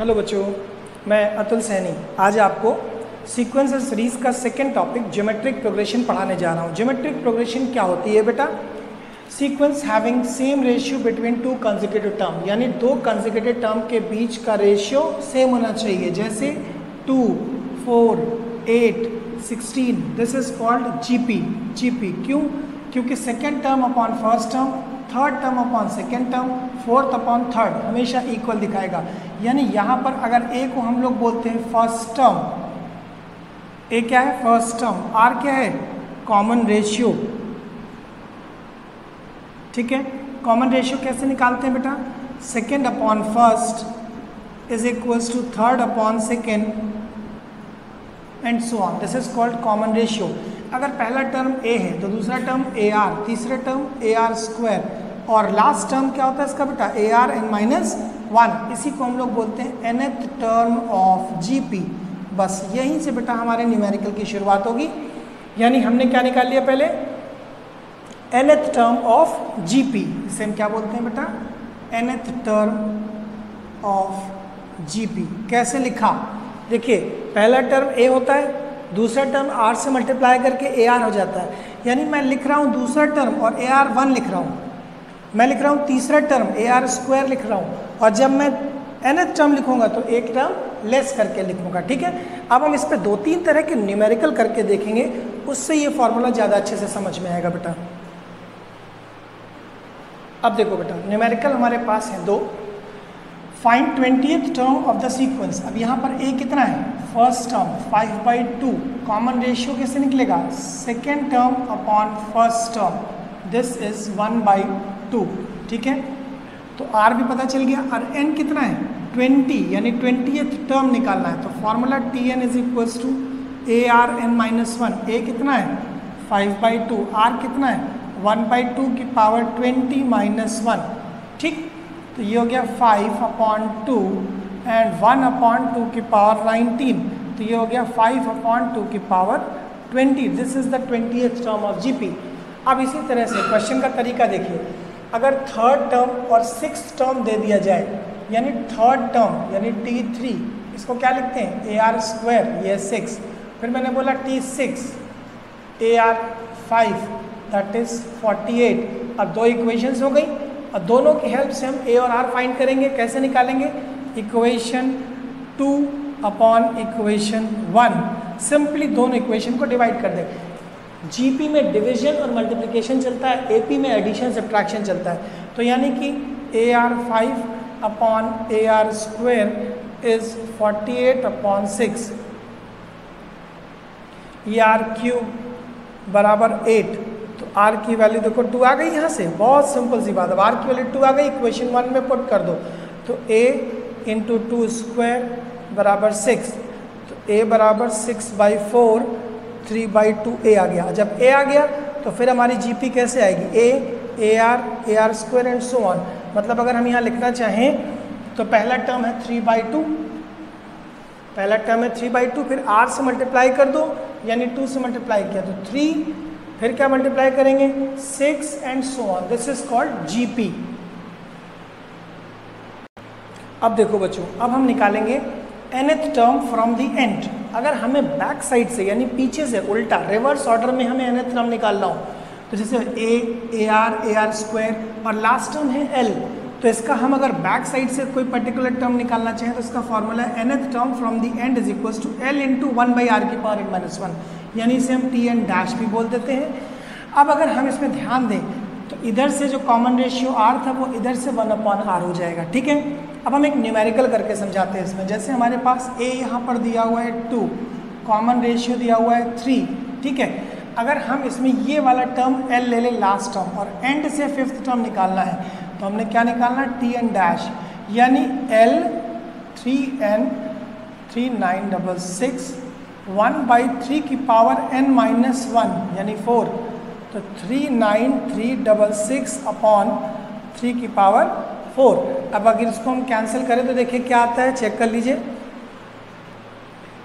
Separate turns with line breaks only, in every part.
Hello बच्चों, मैं अतुल सैनी आज आपको सीक्वेंस और सीरीज का सेकेंड टॉपिक ज्योमेट्रिक प्रोग्रेशन पढ़ाने जा रहा हूँ। ज्योमेट्रिक प्रोग्रेशन क्या होती है बेटा? Sequence having same ratio between two consecutive term, यानी दो कंसेक्यूटिव टर्म के बीच का रेशियो सेम होना चाहिए। जैसे 2, 4, 8, 16, दिस इज कॉल्ड जीपी। क्यों? क्योंकि second term upon first term, third term upon second term, fourth upon third हमेशा इक्वल दिखाएगा। यानी यहाँ पर अगर ए को हम लोग बोलते हैं फर्स्ट टर्म, ए क्या है? First term. आर क्या है? Common ratio. ठीक है, कॉमन रेशियो कैसे निकालते हैं बेटा? Second upon first is equals to third upon second and so on. This is called common ratio. अगर पहला टर्म ए है तो दूसरा टर्म ए आर, तीसरा टर्म ए आर स्क्वायर, और लास्ट टर्म क्या होता है इसका बेटा? A R N minus 1। इसी को हम लोग बोलते हैं nth टर्म ऑफ जीपी। बस यहीं से बेटा हमारे न्यूमेरिकल की शुरुआत होगी। यानी हमने क्या निकाल लिया पहले? nth term of GP. इसे हम क्या बोलते हैं बेटा? nth term of GP. कैसे लिखा? देखिए, पहला टर्म ए होता है, दूसरा टर्म आर से मल्टीप्लाई करके ए आर हो जाता है। यानी मैं लिख रहा हूँ दूसरा टर्म और ए आर 1 लिख रहा हूँ, मैं लिख रहा हूँ तीसरा टर्म ए आर स्क्वायर लिख रहा हूँ, और जब मैं nth टर्म लिखूंगा तो एक टर्म लेस करके लिखूंगा। ठीक है, अब हम इस पर 2-3 तरह के न्यूमेरिकल करके देखेंगे, उससे ये फॉर्मूला ज़्यादा अच्छे से समझ में आएगा बेटा। अब देखो बेटा, न्यूमेरिकल हमारे पास है 2। Find 20th term of the sequence. अब यहाँ पर ए कितना है? First term 5/2। कॉमन रेशियो कैसे निकलेगा? Second term upon first term, this is 1/2। ठीक है, तो आर भी पता चल गया। और एन कितना है? 20, यानी 20th टर्म निकालना है। तो formula T N is equals to A R N minus 1। A कितना है? 5/2। आर कितना है? 1/2 की पावर 20 माइनस 1। ठीक, तो ये हो गया 5/2 एंड 1/2 की पावर 19। तो ये हो गया 5/2 की power 20। This is the 20th term of GP. अब इसी तरह से क्वेश्चन का तरीका देखिए। अगर थर्ड टर्म और सिक्स्थ टर्म दे दिया जाए, यानी थर्ड टर्म यानी T3, इसको क्या लिखते हैं? ए आर स्क्वायर, ये 6, फिर मैंने बोला T6, A r 5, that is 48। अब 2 इक्वेशंस हो गई, और दोनों की हेल्प से हम ए और आर फाइंड करेंगे। कैसे निकालेंगे? Equation 2 upon equation 1। सिंपली दोनों इक्वेशन को डिवाइड कर दें। जीपी में डिवीजन और मल्टीप्लिकेशन चलता है, एपी में एडिशन सब्ट्रैक्शन चलता है। तो यानी कि ए r 5 upon A R square is 48/6। ये आर क्यूब बराबर 8। तो आर की वैल्यू देखो 2 आ गई यहाँ से, बहुत सिंपल सी बात। अब आर की वैल्यू 2 आ गई, इक्वेशन 1 में पुट कर दो। तो a इंटू 2 स्क्वायर बराबर 6। तो a बराबर 6/4, 3/2 a आ गया। जब a आ गया तो फिर हमारी जीपी कैसे आएगी? ए R square and so on. मतलब अगर हम यहाँ लिखना चाहें तो पहला टर्म है 3/2, पहला टर्म है 3/2, फिर r से मल्टीप्लाई कर दो, यानी 2 से मल्टीप्लाई किया तो 3, फिर क्या मल्टीप्लाई करेंगे? 6 and so on. This is called GP. अब देखो बच्चों, अब हम निकालेंगे nth term from the and. अगर हमें बैक साइड से यानी पीछे से उल्टा रिवर्स ऑर्डर में हमें nth टर्म निकालना हो, तो जैसे ए आर स्क्वायर और लास्ट टर्म है एल, तो इसका हम अगर बैक साइड से कोई पर्टिकुलर टर्म निकालना चाहें तो इसका फॉर्मूला है nth term from the end is equals to L into 1/r की पावर n माइनस 1, यानी इसे हम टी एन डैश भी बोल देते हैं। अब अगर हम इसमें ध्यान दें तो इधर से जो कॉमन रेशियो आर था वो इधर से 1/r हो जाएगा। ठीक है, अब हम एक न्यूमेरिकल करके समझाते हैं इसमें। जैसे हमारे पास a यहाँ पर दिया हुआ है 2, कॉमन रेशियो दिया हुआ है 3। ठीक है, अगर हम इसमें ये वाला टर्म l ले लें लास्ट टर्म, और एंड से 5th टर्म निकालना है, तो हमने क्या निकालना? टी एन डैश, यानी l 3n 3966 1/3 की पावर n माइनस 1 यानी 4। तो 39366 अपॉन 3 की पावर 4। अब अगर इसको हम कैंसिल करें तो देखिए क्या आता है, चेक कर लीजिए।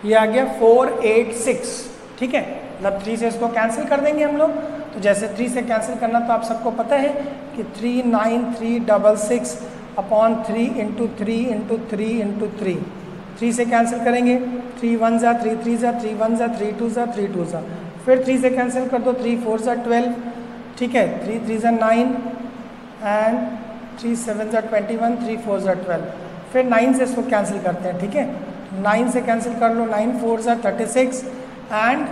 ये आ गया 486। ठीक है, मतलब 3 से इसको कैंसिल कर देंगे हम लोग। तो जैसे 3 से कैंसिल करना तो आप सबको पता है कि 39366 अपॉन 3 इंटू 3 इंटू 3 इंटू 3, 3 से कैंसिल करेंगे, 3 1 जा 3 3 जा 3 1 जा 3 2 जा 3 2 जा, फिर 3 से कैंसिल कर दो, 3 4 जा 12, ठीक है, 3 3 जा 9 एंड 3 7 जा 21, 3 4 जा 12, फिर 9 से इसको कैंसिल करते हैं, ठीक है, 9 से कैंसिल कर लो, 9 4 जा 36 एंड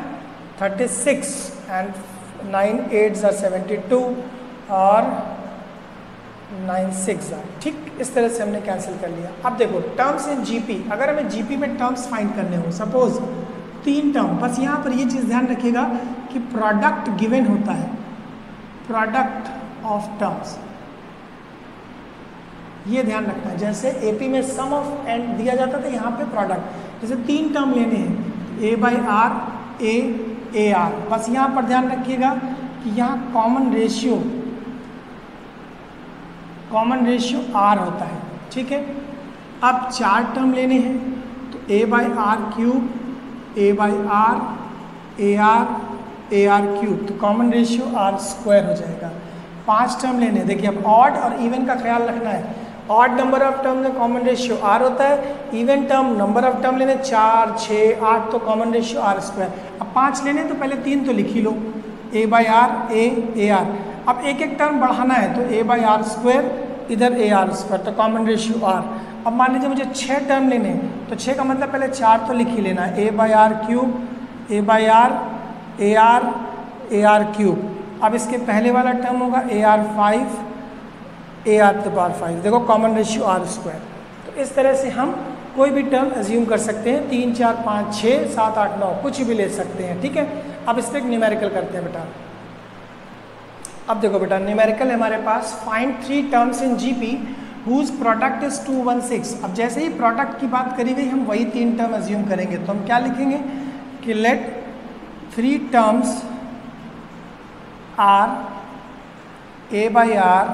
36 एंड 9 8 जा 72 और 9 6 जा, ठीक, इस तरह से हमने कैंसिल कर लिया। अब देखो टर्म्स इन जीपी, अगर हमें जीपी में टर्म्स फाइंड करने हो, सपोज 3 टर्म, बस यहाँ पर ये चीज़ ध्यान रखिएगा कि प्रोडक्ट गिवन होता है, प्रोडक्ट ऑफ टर्म्स, ये ध्यान रखना है। जैसे एपी में सम ऑफ एंड दिया जाता था, यहाँ पे प्रोडक्ट, जैसे 3 टर्म लेने हैं, ए बाई आर ए आर, बस यहाँ पर ध्यान रखिएगा कि यहाँ कॉमन रेशियो आर होता है, ठीक है। अब 4 टर्म लेने हैं तो a by r cube, a by R A r cube, तो कॉमन रेशियो आर स्क्वायर हो जाएगा। 5 टर्म लेने, देखिए अब ऑड और इवन का ख्याल रखना है, ऑड नंबर ऑफ टर्म में कॉमन रेशियो आर होता है, even term number of term लेने 4 6 8, तो कॉमन रेशियो आर स्क्वायर। अब 5 लेने तो पहले 3 तो लिख ही लो, ए बाई आर ए आर, अब एक एक टर्म बढ़ाना है तो ए बाई आर स्क्वायर, इधर ए आर स्क्वायर, तो कॉमन रेशियो आर। अब मान लीजिए मुझे 6 टर्म लेने, तो 6 का मतलब पहले 4 तो लिख ही लेना है, a by r cube, a by R A r cube. अब इसके पहले वाला टर्म होगा a r 5 a r to power 5, देखो कॉमन रेशियो आर स्क्वायर। तो इस तरह से हम कोई भी टर्म एज्यूम कर सकते हैं, 3 4 5 6 7 8 9 कुछ भी ले सकते हैं, ठीक है। अब इस पर एक न्यूमेरिकल करते हैं बेटा। अब देखो बेटा न्यूमेरिकल है हमारे पास, find 3 terms in GP whose product is 216। अब जैसे ही प्रोडक्ट की बात करी गई हम वही 3 टर्म एज्यूम करेंगे, तो हम क्या लिखेंगे कि let 3 terms are A by R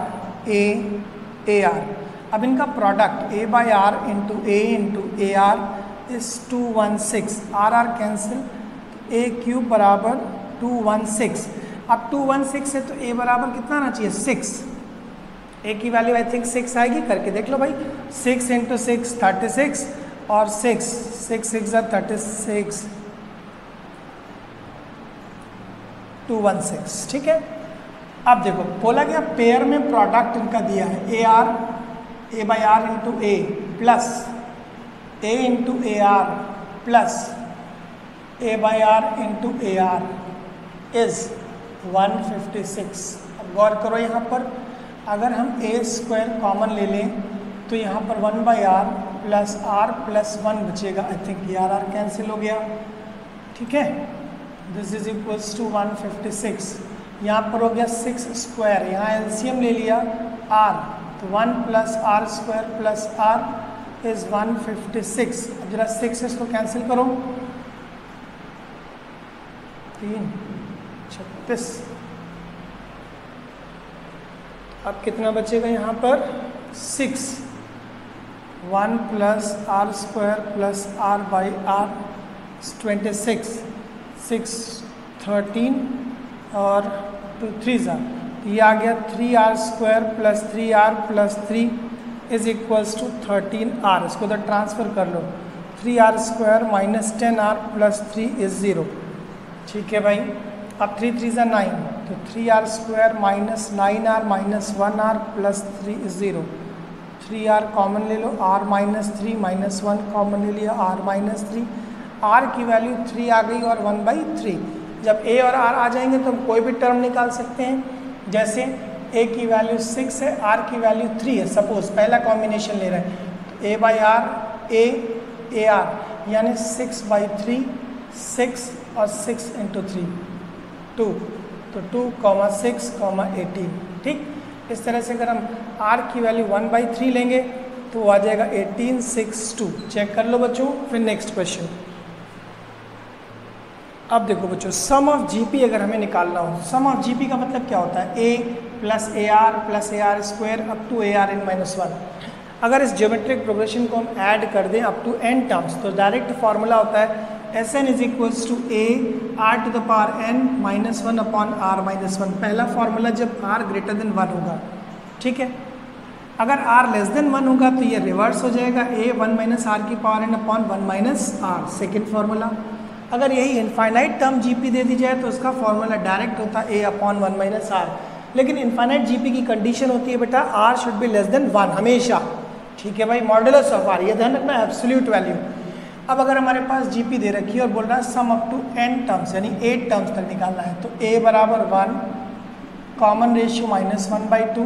A R. अब इनका product A by are into A R is 216, R cancel, A cube बराबर 216। अब 216 है तो ए बराबर कितना आना चाहिए 6, ए की वैल्यू आई थिंक 6 आएगी, करके देख लो भाई, 6 इंटू 6 36 और 6 6 जा 36 216, ठीक है। अब देखो बोला गया पेयर में प्रोडक्ट इनका दिया है a by are into a plus a into A r plus a by are into A R is 156। अब गौर करो यहाँ पर, अगर हम ए स्क्वायर कॉमन ले लें तो यहाँ पर 1 बाई आर प्लस 1 बचेगा, आई थिंक ये आर कैंसिल हो गया, ठीक है। दिस इज इक्वल्स टू 156, यहाँ पर हो गया 6 स्क्वायर, यहाँ एलसीएम ले लिया आर, तो 1 plus R square plus R is 156। अब जरा 6 से इसको कैंसिल करो, 3 36, अब कितना बचेगा यहाँ पर 6, 1 plus R square plus R by R 26, 6 13 और 2 3 ज़ा, ये आ गया 3r square plus 3r plus 3 is equals to 13r। इसको उधर ट्रांसफ़र कर लो, 3r square minus 10r plus 3 is 0, ठीक है भाई। अब 3 3 ज़ा 9, तो 3r square minus 9r minus 1r plus 3 is 0, 3r common ले लो, r माइनस 3 माइनस 1 कॉमन ले लिया, r माइनस 3, r की वैल्यू 3 आ गई और 1/3। जब a और r आ जाएंगे तो हम कोई भी टर्म निकाल सकते हैं, जैसे a की वैल्यू 6 है, r की वैल्यू 3 है, सपोज पहला कॉम्बिनेशन ले रहे हैं, तो a by R A R यानी 6/3, 6 और 6 इंटू 3 2, तो 2, 6, 18, ठीक। इस तरह से अगर हम r की वैल्यू 1/3 लेंगे तो वो आ जाएगा 18 6 2। चेक कर लो बच्चों, फिर नेक्स्ट क्वेश्चन। अब देखो बच्चों सम ऑफ जीपी अगर हमें निकालना हो, सम ऑफ जीपी का मतलब क्या होता है, a plus A R square up to A R n minus 1। अगर इस ज्योमेट्रिक प्रोग्रेशन को हम ऐड कर दें अप टू n टर्म्स तो डायरेक्ट फार्मूला होता है Sn is equals to a r to the power n minus 1 upon r minus 1। पहला फार्मूला जब r ग्रेटर देन 1 होगा, ठीक है। अगर r लेस देन 1 होगा तो ये रिवर्स हो जाएगा, a 1 माइनस आर की power n upon 1 minus R, second formula. अगर यही इनफाइनाइट टर्म जीपी दे दी जाए तो उसका फॉर्मूला डायरेक्ट होता है a अपॉन 1 माइनस आर, लेकिन इनफाइनाइट जीपी की कंडीशन होती है बेटा r should be less than 1 हमेशा, ठीक है भाई, मॉडुलस ऑफ r, ये ध्यान रखना, एब्सोल्यूट वैल्यू। अब अगर हमारे पास जीपी दे रखी है और बोल रहा है sum up to n terms यानी 8 टर्म्स तक निकालना है, तो a बराबर 1, कॉमन रेशियो -1/2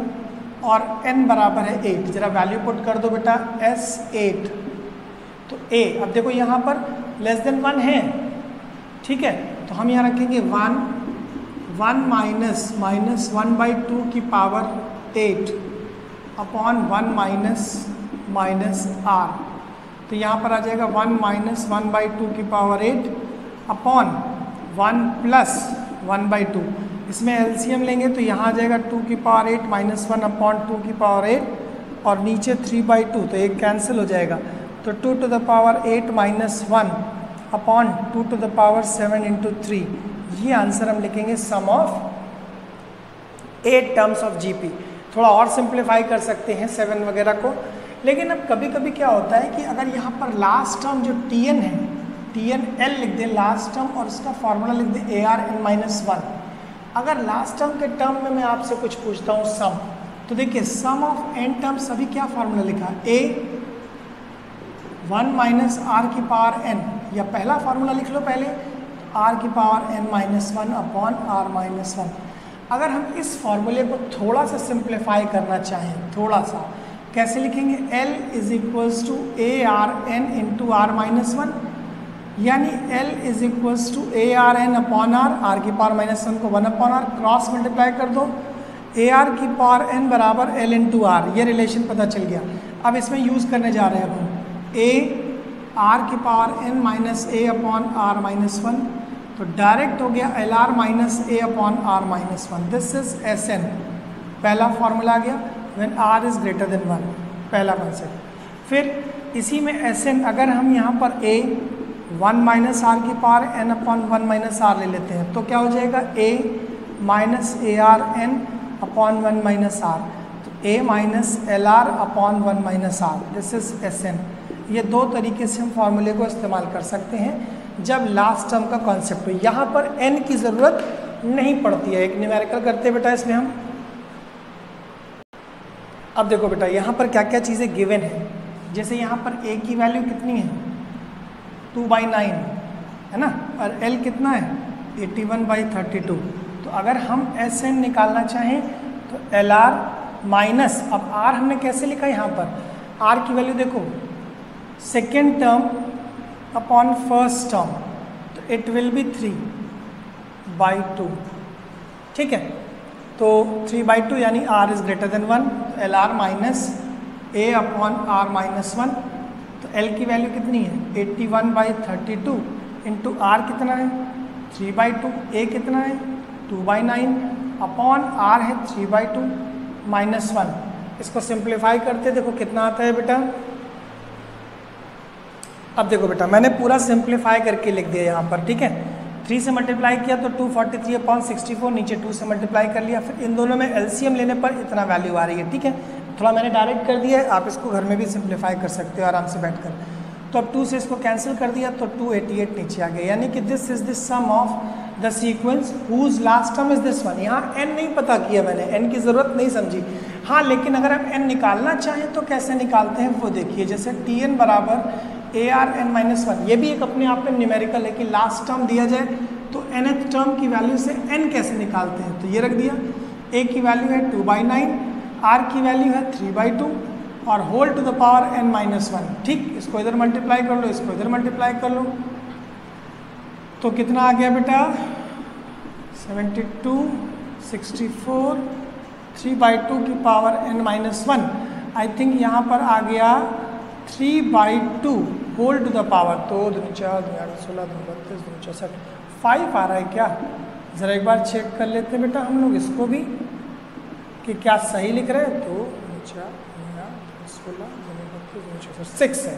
और n बराबर है 8। जरा वैल्यू पुट कर दो बेटा S8, तो a, अब देखो यहाँ पर लेस देन 1 है, ठीक है, तो हम यहाँ रखेंगे 1 माइनस -1/2 की पावर 8 अपॉन 1 माइनस r, तो यहाँ पर आ जाएगा 1 माइनस 1/2 की पावर 8 अपॉन 1 प्लस 1/2, इसमें एलसीएम लेंगे तो यहाँ आ जाएगा 2 की पावर 8 माइनस 1 अपॉन 2 की पावर 8 और नीचे 3/2, तो एक कैंसिल हो जाएगा, तो 2 to the power 8 minus 1 upon 2 to the power 7 into 3, ये आंसर हम लिखेंगे sum of 8 terms of GP. थोड़ा और सिंप्लीफाई कर सकते हैं 7 वगैरह को, लेकिन अब कभी कभी क्या होता है कि अगर यहाँ पर लास्ट टर्म जो tn है, tn l लिख दें लास्ट टर्म और उसका फॉर्मूला लिख दें ARn-1। अगर लास्ट टर्म के टर्म में मैं आपसे कुछ पूछता हूँ सम, तो देखिए सम ऑफ n टर्म्स अभी क्या फॉर्मूला लिखा, a 1 माइनस आर की पावर n, या पहला फॉर्मूला लिख लो पहले, r की पावर n-1 अपॉन r-1। अगर हम इस फॉर्मूले को थोड़ा सा सिंप्लीफाई करना चाहें, थोड़ा सा, कैसे लिखेंगे, L is equals to ARn into r-1, यानी L is equals to ARn upon r की पावर -1 को 1 अपॉन r, क्रॉस मल्टीप्लाई कर दो, AR की पावर n बराबर L इंटू r, ये रिलेशन पता चल गया। अब इसमें यूज़ करने जा रहे हैं अब हम A r की power n minus a upon r-1, तो डायरेक्ट हो गया LR minus a upon r-1, this is Sn, पहला फॉर्मूला आ गया when r is greater than 1, पहला कॉन्सेप्ट। फिर इसी में Sn, अगर हम यहाँ पर a 1 माइनस आर की power n upon 1 minus R ले लेते हैं, तो क्या हो जाएगा a minus ARn upon 1 minus R, तो a minus LR upon 1 minus R, this is Sn। ये दो तरीके से हम फॉर्मूले को इस्तेमाल कर सकते हैं जब लास्ट टर्म का कॉन्सेप्ट हो। यहाँ पर n की ज़रूरत नहीं पड़ती है, एक न्यूमेरिकल करते बेटा इसमें हम। अब देखो बेटा यहाँ पर क्या क्या चीज़ें गिवन है, जैसे यहाँ पर a की वैल्यू कितनी है 2/9 है ना, और l कितना है 81/32, तो अगर हम Sn निकालना चाहें तो LR माइनस, अब R हमने कैसे लिखा यहाँ पर, R की वैल्यू देखो second term upon first term, तो इट विल बी 3/2, ठीक है, तो 3/2 यानी r इज ग्रेटर देन 1, तो LR minus a upon r-1, तो L की वैल्यू कितनी है 81/32 इंटू r कितना है 3/2, a कितना है 2/9 अपॉन r है 3/2 माइनस 1। इसको सिंप्लीफाई करते देखो कितना आता है बेटा। अब देखो बेटा मैंने पूरा सिंप्लीफाई करके लिख दिया यहाँ पर, ठीक है, 3 से मल्टीप्लाई किया तो 243/64, नीचे 2 से मल्टीप्लाई कर लिया, फिर इन दोनों में एलसीएम लेने पर इतना वैल्यू आ रही है, ठीक है, थोड़ा मैंने डायरेक्ट कर दिया है, आप इसको घर में भी सिंप्लीफाई कर सकते हो आराम से बैठकर। तो अब 2 से इसको कैंसिल कर दिया तो 288 नीचे आ गया, यानी कि this is the sum of the sequence whose last term is this one. यहाँ n नहीं पता किया मैंने, n की ज़रूरत नहीं समझी, हाँ, लेकिन अगर हम n निकालना चाहें तो कैसे निकालते हैं वो देखिए, जैसे Tn बराबर ARn-1, ये भी एक अपने आप में न्यूमेरिकल है कि लास्ट टर्म दिया जाए तो nth टर्म की वैल्यू से n कैसे निकालते हैं, तो ये रख दिया, a की वैल्यू है 2/9, r की वैल्यू है 3/2 और whole to the power n-1, ठीक, इसको इधर मल्टीप्लाई कर लो, इसको इधर मल्टीप्लाई कर लो, तो कितना आ गया बेटा 72, 64, 3/2 की पावर n-1, आई थिंक यहाँ पर आ गया 3/2 होल टू द पावर, तो 2 दूनी 4, 2 8 16, 2 32, 2 64, 5 आ रहा है क्या, ज़रा एक बार चेक कर लेते हैं बेटा हम लोग इसको भी कि क्या सही लिख रहे हैं, तो 4, 16, 2 32, 6 है,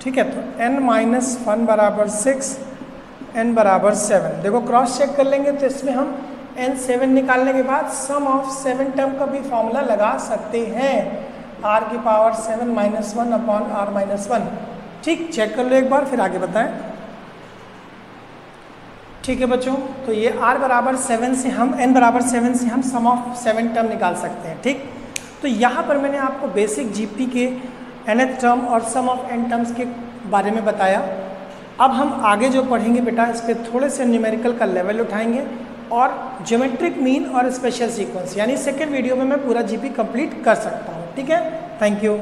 ठीक है, तो n-1 बराबर 6, n बराबर 7, देखो क्रॉस चेक कर लेंगे तो इसमें हम एन 7 निकालने के बाद सम ऑफ 7 टर्म का भी फॉर्मूला लगा सकते हैं, आर की power 7 minus 1 upon R minus 1। ठीक, चेक कर लो एक बार फिर आगे बताएं। ठीक है बच्चों, तो ये r बराबर 7 से हम n बराबर 7 से हम सम ऑफ 7 टर्म निकाल सकते हैं। ठीक, तो यहाँ पर मैंने आपको बेसिक जीपी के nth टर्म और सम ऑफ n टर्म्स के बारे में बताया। अब हम आगे जो पढ़ेंगे बेटा, इस पर थोड़े से न्यूमेरिकल का लेवल उठाएंगे और ज्योमेट्रिक मीन और स्पेशल सीक्वेंस, यानी सेकेंड वीडियो में मैं पूरा जीपी कंप्लीट कर सकता हूँ। ठीक है, थैंक यू।